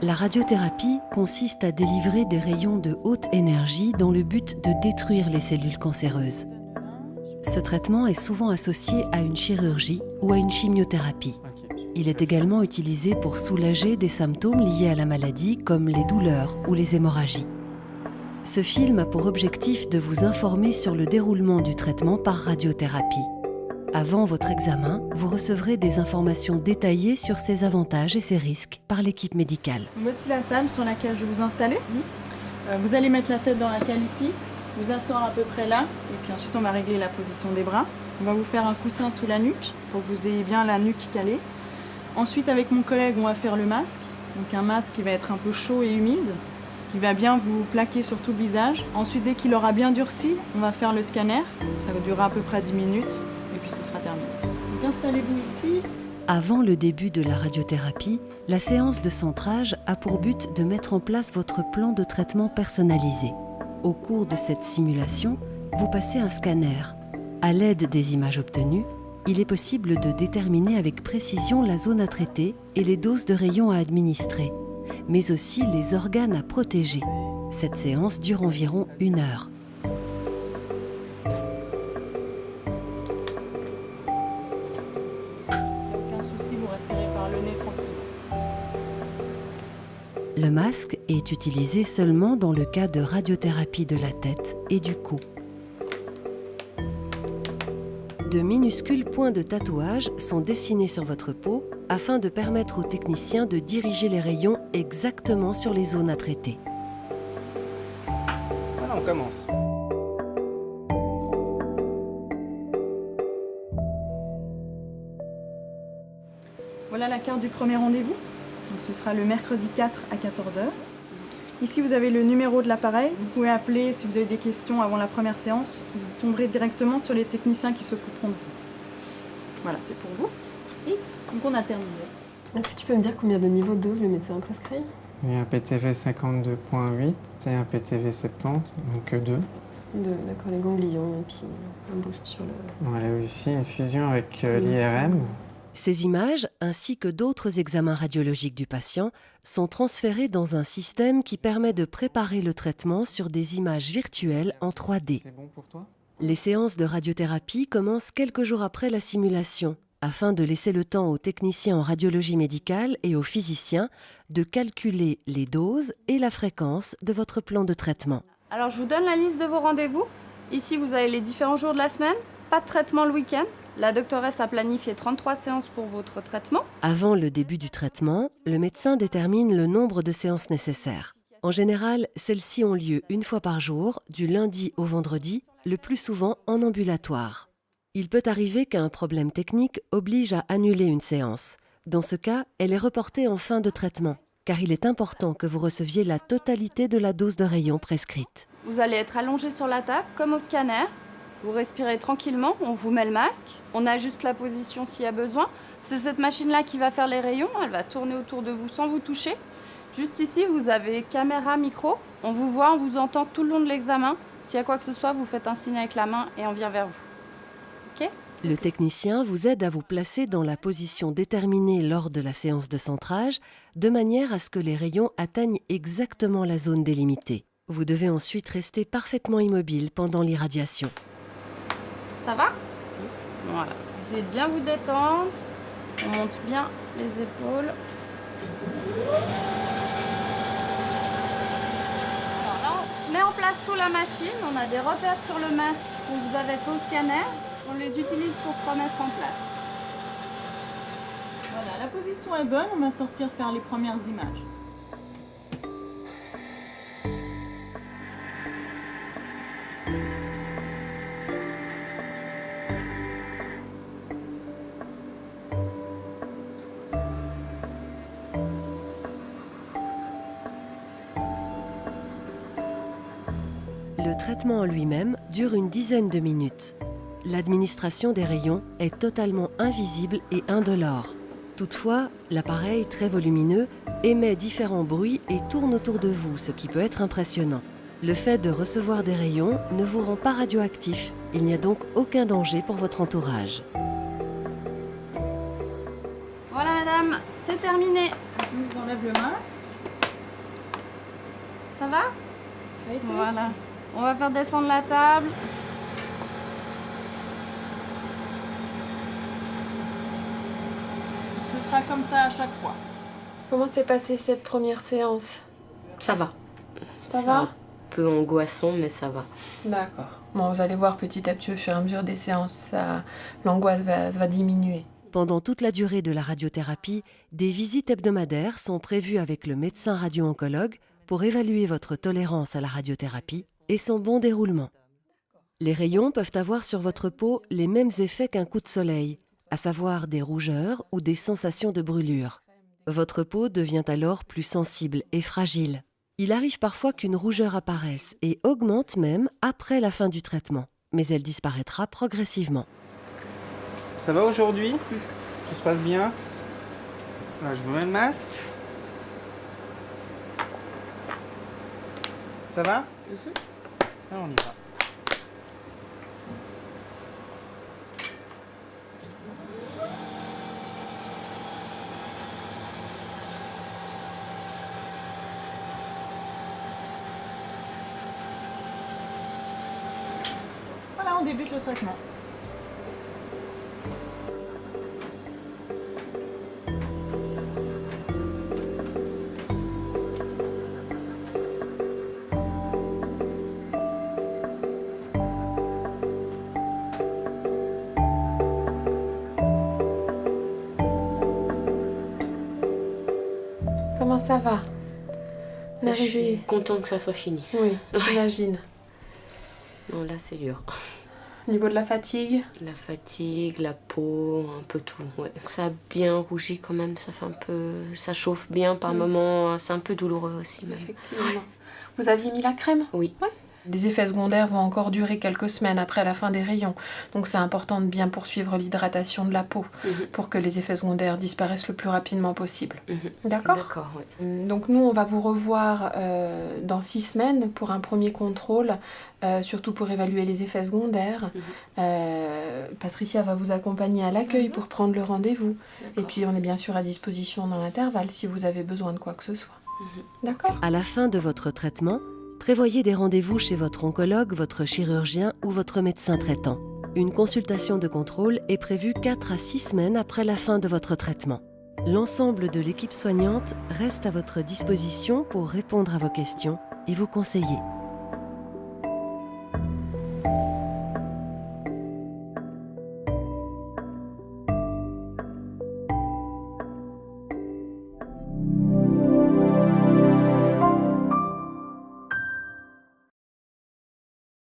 La radiothérapie consiste à délivrer des rayons de haute énergie dans le but de détruire les cellules cancéreuses. Ce traitement est souvent associé à une chirurgie ou à une chimiothérapie. Il est également utilisé pour soulager des symptômes liés à la maladie comme les douleurs ou les hémorragies. Ce film a pour objectif de vous informer sur le déroulement du traitement par radiothérapie. Avant votre examen, vous recevrez des informations détaillées sur ses avantages et ses risques par l'équipe médicale. Voici la table sur laquelle je vais vous installer. Vous allez mettre la tête dans la cale ici, vous asseoir à peu près là, et puis ensuite on va régler la position des bras. On va vous faire un coussin sous la nuque pour que vous ayez bien la nuque calée. Ensuite, avec mon collègue, on va faire le masque. Donc un masque qui va être un peu chaud et humide, qui va bien vous plaquer sur tout le visage. Ensuite, dès qu'il aura bien durci, on va faire le scanner. Ça va durer à peu près 10 minutes. Et puis ce sera terminé. Donc installez-vous ici. Avant le début de la radiothérapie, la séance de centrage a pour but de mettre en place votre plan de traitement personnalisé. Au cours de cette simulation, vous passez un scanner. À l'aide des images obtenues, il est possible de déterminer avec précision la zone à traiter et les doses de rayons à administrer, mais aussi les organes à protéger. Cette séance dure environ 1 heure. Le masque est utilisé seulement dans le cas de radiothérapie de la tête et du cou. De minuscules points de tatouage sont dessinés sur votre peau afin de permettre aux techniciens de diriger les rayons exactement sur les zones à traiter. Voilà, on commence. Voilà la carte du premier rendez-vous. Donc, ce sera le mercredi 4 à 14 h. Ici, vous avez le numéro de l'appareil. Vous pouvez appeler si vous avez des questions avant la première séance. Vous tomberez directement sur les techniciens qui s'occuperont de vous. Voilà, c'est pour vous. Merci. Donc, on a terminé. Est-ce que tu peux me dire combien de niveaux de dose le médecin a prescrit? Il y a un PTV 52.8 et un PTV 70, donc 2. D'accord, les ganglions et puis un boost sur le... On a aussi une fusion avec l'IRM. Ces images, ainsi que d'autres examens radiologiques du patient, sont transférés dans un système qui permet de préparer le traitement sur des images virtuelles en 3D. C'est bon pour toi? Les séances de radiothérapie commencent quelques jours après la simulation, afin de laisser le temps aux techniciens en radiologie médicale et aux physiciens de calculer les doses et la fréquence de votre plan de traitement. Alors je vous donne la liste de vos rendez-vous. Ici vous avez les différents jours de la semaine, pas de traitement le week-end. La doctoresse a planifié 33 séances pour votre traitement. Avant le début du traitement, le médecin détermine le nombre de séances nécessaires. En général, celles-ci ont lieu 1 fois par jour, du lundi au vendredi, le plus souvent en ambulatoire. Il peut arriver qu'un problème technique oblige à annuler une séance. Dans ce cas, elle est reportée en fin de traitement, car il est important que vous receviez la totalité de la dose de rayons prescrite. Vous allez être allongé sur la table, comme au scanner. Vous respirez tranquillement, on vous met le masque, on ajuste la position s'il y a besoin. C'est cette machine-là qui va faire les rayons, elle va tourner autour de vous sans vous toucher. Juste ici, vous avez caméra, micro, on vous voit, on vous entend tout le long de l'examen. S'il y a quoi que ce soit, vous faites un signe avec la main et on vient vers vous. Ok ? Le technicien vous aide à vous placer dans la position déterminée lors de la séance de centrage, de manière à ce que les rayons atteignent exactement la zone délimitée. Vous devez ensuite rester parfaitement immobile pendant l'irradiation. Ça va ? Voilà. Essayez de bien vous détendre. On monte bien les épaules. Alors là, on se met en place sous la machine. On a des repères sur le masque que vous avez fait au scanner. On les utilise pour se remettre en place. Voilà, la position est bonne. On va sortir faire les premières images. Le traitement en lui-même dure une dizaine de minutes. L'administration des rayons est totalement invisible et indolore. Toutefois, l'appareil très volumineux émet différents bruits et tourne autour de vous, ce qui peut être impressionnant. Le fait de recevoir des rayons ne vous rend pas radioactif. Il n'y a donc aucun danger pour votre entourage. Voilà madame, c'est terminé. Je vous enlève le masque. Ça va? Voilà. On va faire descendre la table. Ce sera comme ça à chaque fois. Comment s'est passée cette première séance? Ça va. Ça C'est va? un peu angoissant, mais ça va. D'accord. Bon, vous allez voir petit à petit au fur et à mesure des séances, l'angoisse va diminuer. Pendant toute la durée de la radiothérapie, des visites hebdomadaires sont prévues avec le médecin radio-oncologue pour évaluer votre tolérance à la radiothérapie et son bon déroulement. Les rayons peuvent avoir sur votre peau les mêmes effets qu'un coup de soleil, à savoir des rougeurs ou des sensations de brûlure. Votre peau devient alors plus sensible et fragile. Il arrive parfois qu'une rougeur apparaisse et augmente même après la fin du traitement, mais elle disparaîtra progressivement. Ça va aujourd'hui? Tout se passe bien? Là, je vous mets le masque. Ça va? Alors, on y va. Voilà, on débute le traitement. Comment ça va? On est Je suis arrivé. content que ça soit fini. Oui, j'imagine. Non, là, c'est dur. Au niveau de la fatigue? La fatigue, la peau, un peu tout. Ouais. Ça a bien rougi quand même, ça fait un peu... Ça chauffe bien par moments, c'est un peu douloureux aussi même. Effectivement. Vous aviez mis la crème? Oui. Les effets secondaires vont encore durer quelques semaines après la fin des rayons. Donc c'est important de bien poursuivre l'hydratation de la peau pour que les effets secondaires disparaissent le plus rapidement possible. D'accord? D'accord, oui. Donc nous, on va vous revoir dans 6 semaines pour un premier contrôle, surtout pour évaluer les effets secondaires. Patricia va vous accompagner à l'accueil pour prendre le rendez-vous. Et puis on est bien sûr à disposition dans l'intervalle si vous avez besoin de quoi que ce soit. D'accord? À la fin de votre traitement, prévoyez des rendez-vous chez votre oncologue, votre chirurgien ou votre médecin traitant. Une consultation de contrôle est prévue 4 à 6 semaines après la fin de votre traitement. L'ensemble de l'équipe soignante reste à votre disposition pour répondre à vos questions et vous conseiller.